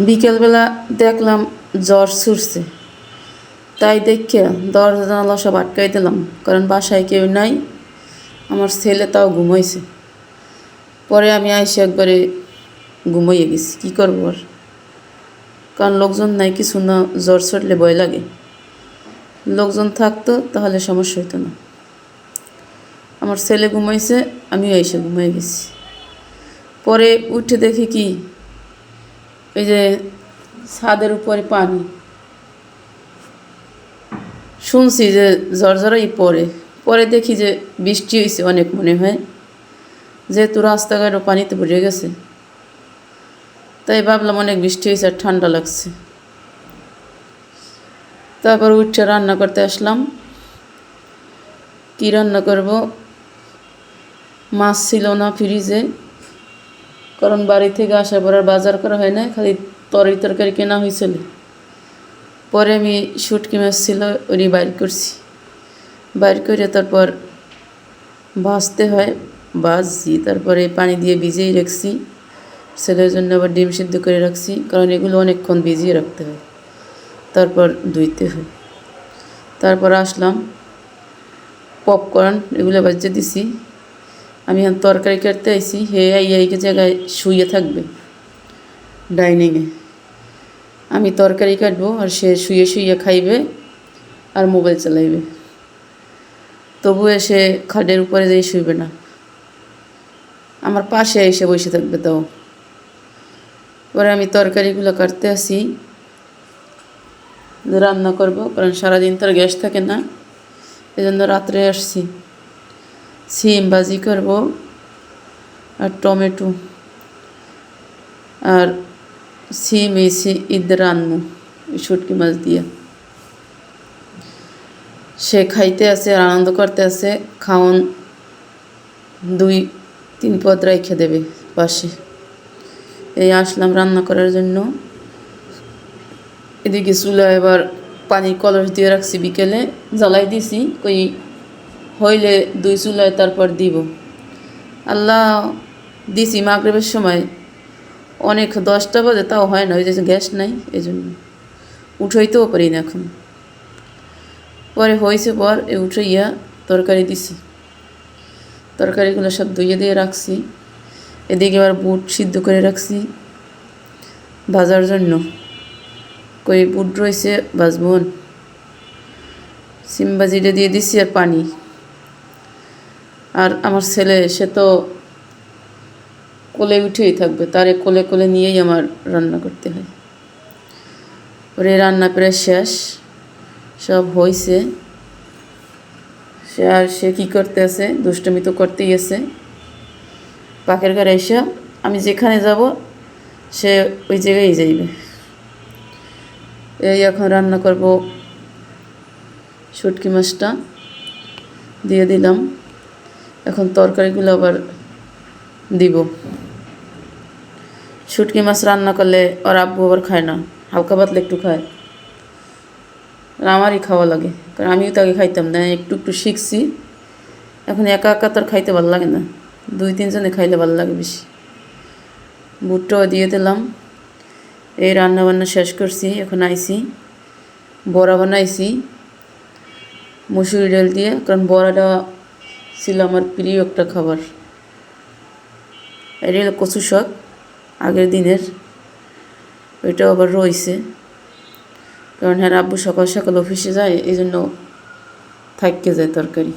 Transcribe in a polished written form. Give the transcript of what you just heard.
বিকেলবেলা দেখলাম জ্বর ছুটছে, তাই দেখে দরজা জানালা সব আটকাই দিলাম, কারণ বাসায় কেউ নাই, আমার ছেলে তাও ঘুমাইছে। পরে আমি আইসে একবারে ঘুমাইয়ে গেছি, কী করবো আর, কারণ লোকজন নাই কিছু না, জ্বর ছড়লে ভয় লাগে। লোকজন থাকতো তাহলে সমস্যা হতো না। আমার ছেলে ঘুমাইছে, আমিও এসে ঘুমাই গেছি। পরে উঠে দেখি কি, ওই যে ছাদের উপরে পানি, শুনছি যে ঝরঝরাই পরে দেখি যে বৃষ্টি হয়েছে অনেক, মনে হয় যেহেতু রাস্তাঘাটও পানিতে ভরে গেছে, তাই ভাবলাম অনেক বৃষ্টি হয়েছে আর ঠান্ডা লাগছে। তারপর উঠে রান্না করতে আসলাম। কি রান্না করব, মাছ ছিল না ফ্রিজে, কারণ বাড়ি থেকে আসার পর আর বাজার করা হয় না, খালি তরকারি কেনা হয়েছিল। পরে আমি শুটকি মাছ ছিল ওই বাইর করছি, বাইর করে তারপর ভাজতে হয়, ভাজছি, তারপরে পানি দিয়ে ভিজিয়ে রাখছি। ছেলের জন্য আবার ডিম সিদ্ধ করে রাখছি, কারণ এগুলো অনেকক্ষণ ভিজিয়ে রাখতে হয়, তারপর ধুইতে হয়। তারপর আসলাম, পপকর্ন এগুলো বাজিয়ে দিছি। আমি এখন তরকারি কাটতে আইছি, এই জায়গায় শুয়ে থাকবে ডাইনিংয়ে, আমি তরকারি কাটবো আর সে শুয়ে শুয়ে খাইবে আর মোবাইল চালাইবে। তবু সে খাটের উপরে যেয়ে শুইবে না, আমার পাশে এসে বসে থাকবে। তাও পরে আমি তরকারিগুলো কাটতে আসি, রান্না করব, কারণ সারাদিন তো আর গ্যাস থাকে না, এই জন্য রাত্রে আসছি। সিম ভাজি করব আর টমেটো আর সিম ঈদের রান্নু শুটকি মাছ দিয়ে। সে খাইতে আছে আর আনন্দ করতে আছে, খাওন 2-3 পদ রেখে দেবে পাশে। এই আসলাম রান্না করার জন্য। এদিকে চুলা এবার পানির কলস দিয়ে রাখছি, বিকেলে জ্বালাই দিছি, কই হইলে 2 চুলায় তারপর দিব। আল্লাহ দিছি মাগরিবের সময়, অনেক 10টা বাজে, তাও হয় না, ওই যে গ্যাস নাই, এই জন্য উঠাইতেও পারি না এখন। পরে হয়েছে, পর উঠাইয়া তরকারি দিছি, তরকারিগুলো সব ধুয়ে দিয়ে রাখছি। এদিকে আবার বুট সিদ্ধ করে রাখছি ভাজার জন্য, কই বুট রয়েছে ভাজবন। সিম ভাজিটা দিয়ে দিছি আর পানি। আর আমার ছেলে সে তো কোলে উঠেই থাকবে, তারে কোলে কোলে নিয়েই আমার রান্না করতে হয়। পরে রান্না প্রায় শেষ, সব হয়েছে। সে কী করতে আছে, দুষ্টমি তো করতেই আছে। পাকের ঘরে এসে আমি যেখানে যাব সে ওই জায়গায় যাইবে। এই এখন রান্না করব, শুটকি মাছটা দিয়ে দিলাম, এখন তরকারিগুলো আবার দিব। শুটকি মাছ রান্না করলে ওর আব্বু আবার খায় না, হালকা পাতলা একটু খায়, আমারই খাওয়া লাগে, কারণ আমিও তো আগে খাইতাম না, একটু একটু শিখছি। এখন একা একা তো আর খাইতে ভালো লাগে না, 2-3 জনে খাইলে ভালো লাগে বেশি। বুটটাও দিয়ে দিলাম। এই রান্নাবান্না শেষ করছি, এখন আইছি বড়া বানাইছি মুসুরি ডাল দিয়ে, কারণ বড়াটা ছিল আমার প্রিয় একটা খাবার। এটা হলো কচু শাক আগের দিনের, ওইটাও আবার রয়েছে, কারণ হ্যাঁ আব্বু সকাল সকাল অফিসে যায়, এই জন্য থাইকে যায় তরকারি।